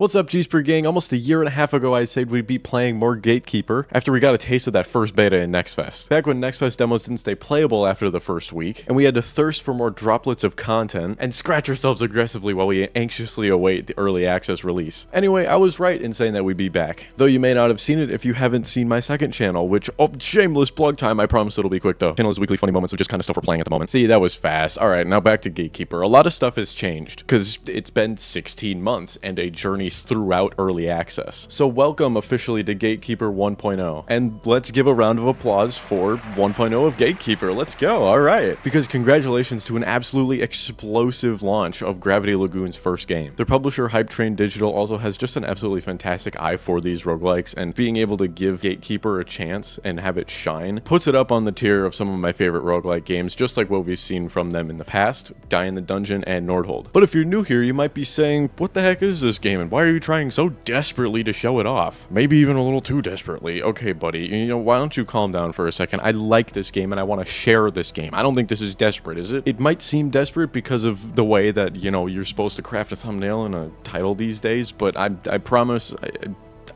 What's up, G-Spur gang? Almost a year and a half ago I said we'd be playing more Gatekeeper after we got a taste of that first beta in Next Fest. Back when Next Fest demos didn't stay playable after the first week, and we had to thirst for more droplets of content and scratch ourselves aggressively while we anxiously await the early access release. Anyway, I was right in saying that we'd be back. Though you may not have seen it if you haven't seen my second channel, which, oh, shameless plug time, I promise it'll be quick though. Channel is weekly funny moments of just kind of stuff we're playing at the moment. See, that was fast. Alright, now back to Gatekeeper. A lot of stuff has changed, because it's been 16 months and a journey throughout early access. So welcome officially to Gatekeeper 1.0, and let's give a round of applause for 1.0 of Gatekeeper. Let's go. All right, because congratulations to an absolutely explosive launch of Gravity Lagoon's first game. Their publisher Hype Train Digital also has just an absolutely fantastic eye for these roguelikes, and being able to give Gatekeeper a chance and have it shine puts it up on the tier of some of my favorite roguelike games, just like what we've seen from them in the past, Die in the Dungeon and Nordhold. But if you're new here, you might be saying, what the heck is this game and why are you trying so desperately to show it off? Maybe even a little too desperately. Okay, buddy, you know, why don't you calm down for a second? I like this game and I want to share this game. I don't think this is desperate, is it? It might seem desperate because of the way that, you know, you're supposed to craft a thumbnail and a title these days, but I promise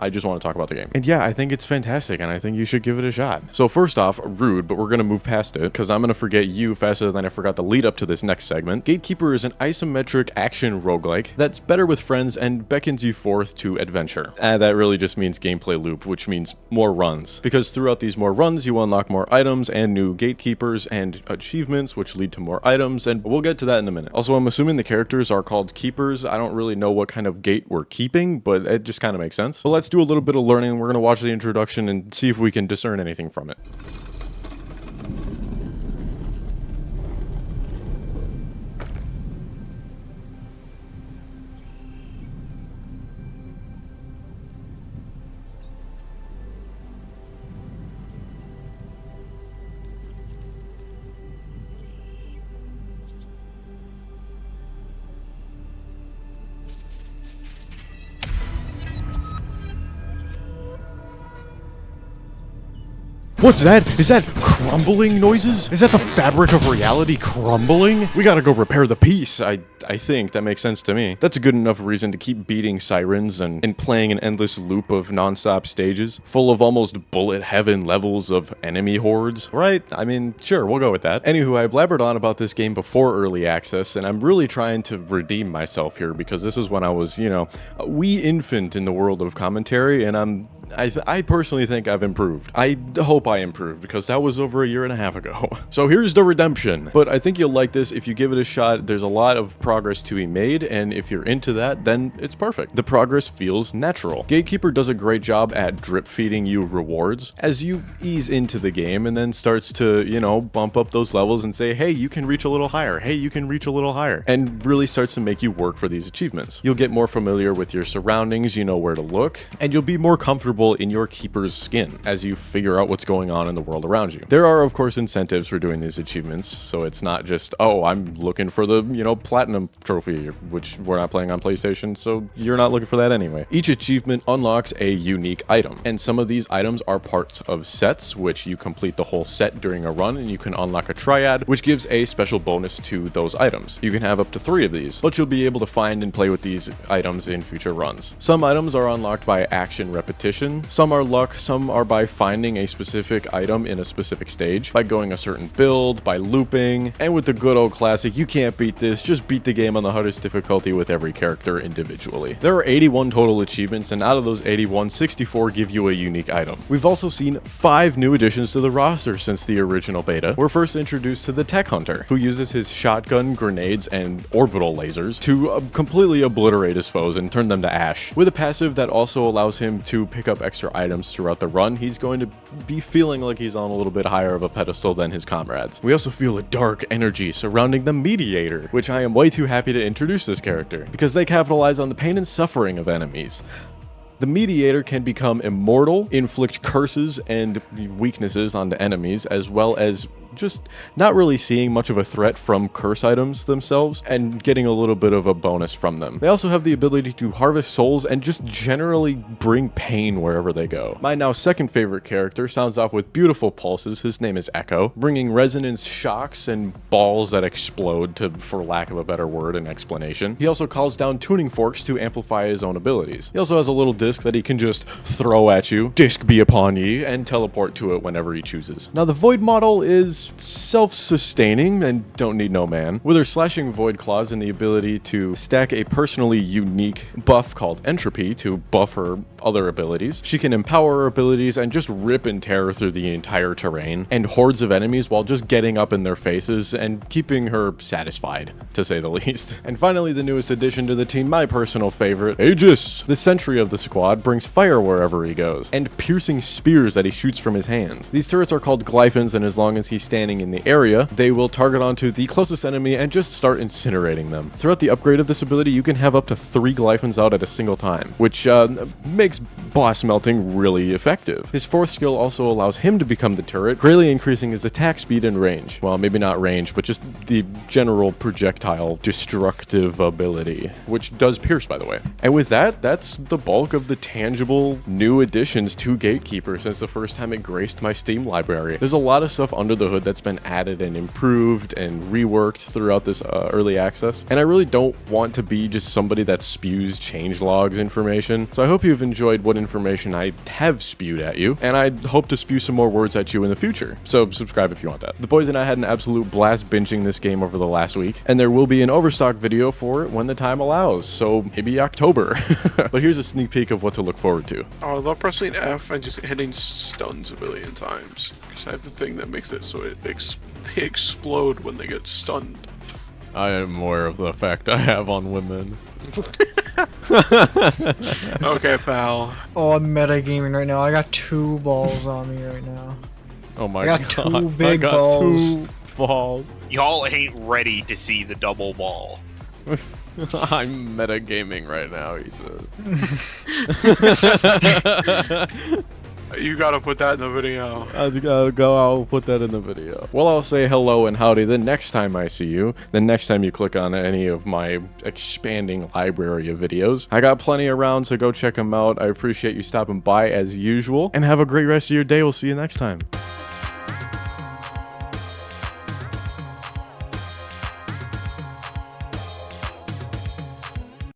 I just want to talk about the game. And yeah, I think it's fantastic, and I think you should give it a shot. So first off, rude, but we're going to move past it, because I'm going to forget you faster than I forgot the lead up to this next segment. Gatekeeper is an isometric action roguelike that's better with friends and beckons you forth to adventure. That really just means gameplay loop, which means more runs. Because throughout these more runs, you unlock more items and new gatekeepers and achievements, which lead to more items, and we'll get to that in a minute. Also, I'm assuming the characters are called keepers. I don't really know what kind of gate we're keeping, but it just kind of makes sense. But let's do a little bit of learning. We're going to watch the introduction and see if we can discern anything from it. What's that? Is that crumbling noises? Is that the fabric of reality crumbling? We gotta go repair the piece. I think that makes sense to me. That's a good enough reason to keep beating sirens and playing an endless loop of non-stop stages, full of almost bullet heaven levels of enemy hordes, right? I mean, sure, we'll go with that. Anywho, I blabbered on about this game before early access, and I'm really trying to redeem myself here, because this is when I was, you know, a wee infant in the world of commentary, and I personally think I've improved. I hope I improved, because that was over a year and a half ago. So here's the redemption. But I think you'll like this if you give it a shot. There's a lot of progress to be made, and if you're into that, then it's perfect. The progress feels natural. Gatekeeper does a great job at drip feeding you rewards as you ease into the game, and then starts to, you know, bump up those levels and say, hey, you can reach a little higher. Hey, you can reach a little higher. And really starts to make you work for these achievements. You'll get more familiar with your surroundings, you know where to look, and you'll be more comfortable in your keeper's skin as you figure out what's going on in the world around you. There are, of course, incentives for doing these achievements, so it's not just, oh, I'm looking for the, you know, platinum trophy, which we're not playing on PlayStation, so you're not looking for that anyway. Each achievement unlocks a unique item, and some of these items are parts of sets, which you complete the whole set during a run, and you can unlock a triad, which gives a special bonus to those items. You can have up to 3 of these, but you'll be able to find and play with these items in future runs. Some items are unlocked by action repetition, some are luck, some are by finding a specific item in a specific stage, by going a certain build, by looping, and with the good old classic, you can't beat this, just beat the game on the hardest difficulty with every character individually. There are 81 total achievements, and out of those 81, 64 give you a unique item. We've also seen 5 new additions to the roster since the original beta. We're first introduced to the Tech Hunter, who uses his shotgun, grenades, and orbital lasers to completely obliterate his foes and turn them to ash. With a passive that also allows him to pick up extra items throughout the run, he's going to be feeling like he's on a little bit higher of a pedestal than his comrades. We also feel a dark energy surrounding the Mediator, which I am way too happy to introduce this character, because they capitalize on the pain and suffering of enemies. The Mediator can become immortal, inflict curses and weaknesses onto enemies, as well as just not really seeing much of a threat from curse items themselves and getting a little bit of a bonus from them. They also have the ability to harvest souls and just generally bring pain wherever they go. My now second favorite character sounds off with beautiful pulses. His name is Echo, bringing resonance shocks and balls that explode, to, for lack of a better word and explanation. He also calls down tuning forks to amplify his own abilities. He also has a little disc that he can just throw at you, disc be upon ye, and teleport to it whenever he chooses. Now the Void model is self-sustaining and don't need no man, with her slashing Void claws and the ability to stack a personally unique buff called Entropy to buff her other abilities. She can empower her abilities and just rip and tear through the entire terrain and hordes of enemies while just getting up in their faces and keeping her satisfied, to say the least. And finally, the newest addition to the team, my personal favorite, Aegis. The sentry of the squad brings fire wherever he goes, and piercing spears that he shoots from his hands. These turrets are called Glyphons, and as long as he's standing in the area, they will target onto the closest enemy and just start incinerating them. Throughout the upgrade of this ability, you can have up to 3 Glyphons out at a single time, which makes boss melting really effective. His 4th skill also allows him to become the turret, greatly increasing his attack speed and range. Well, maybe not range, but just the general projectile destructive ability, which does pierce, by the way. And with that, that's the bulk of the tangible new additions to Gatekeeper since the first time it graced my Steam library. There's a lot of stuff under the hood that's been added and improved and reworked throughout this early access, and I really don't want to be just somebody that spews changelogs information, so I hope you've enjoyed what information I have spewed at you, and I hope to spew some more words at you in the future, so subscribe if you want that. The boys and I had an absolute blast binging this game over the last week, and there will be an overstock video for it when the time allows, so maybe October. But here's a sneak peek of what to look forward to. I love pressing F and just hitting stuns a billion times, because I have the thing that makes it so they explode when they get stunned. I am aware of the effect I have on women. Okay, pal. Oh, I'm metagaming right now. I got 2 balls on me right now. Oh my god. I got 2 big balls. 2 balls. Y'all ain't ready to see the double ball. I'm metagaming right now, he says. You gotta put that in the video. I'll put that in the video. Well, I'll say hello and howdy the next time I see you. The next time you click on any of my expanding library of videos. I got plenty around, so go check them out. I appreciate you stopping by as usual. And have a great rest of your day. We'll see you next time.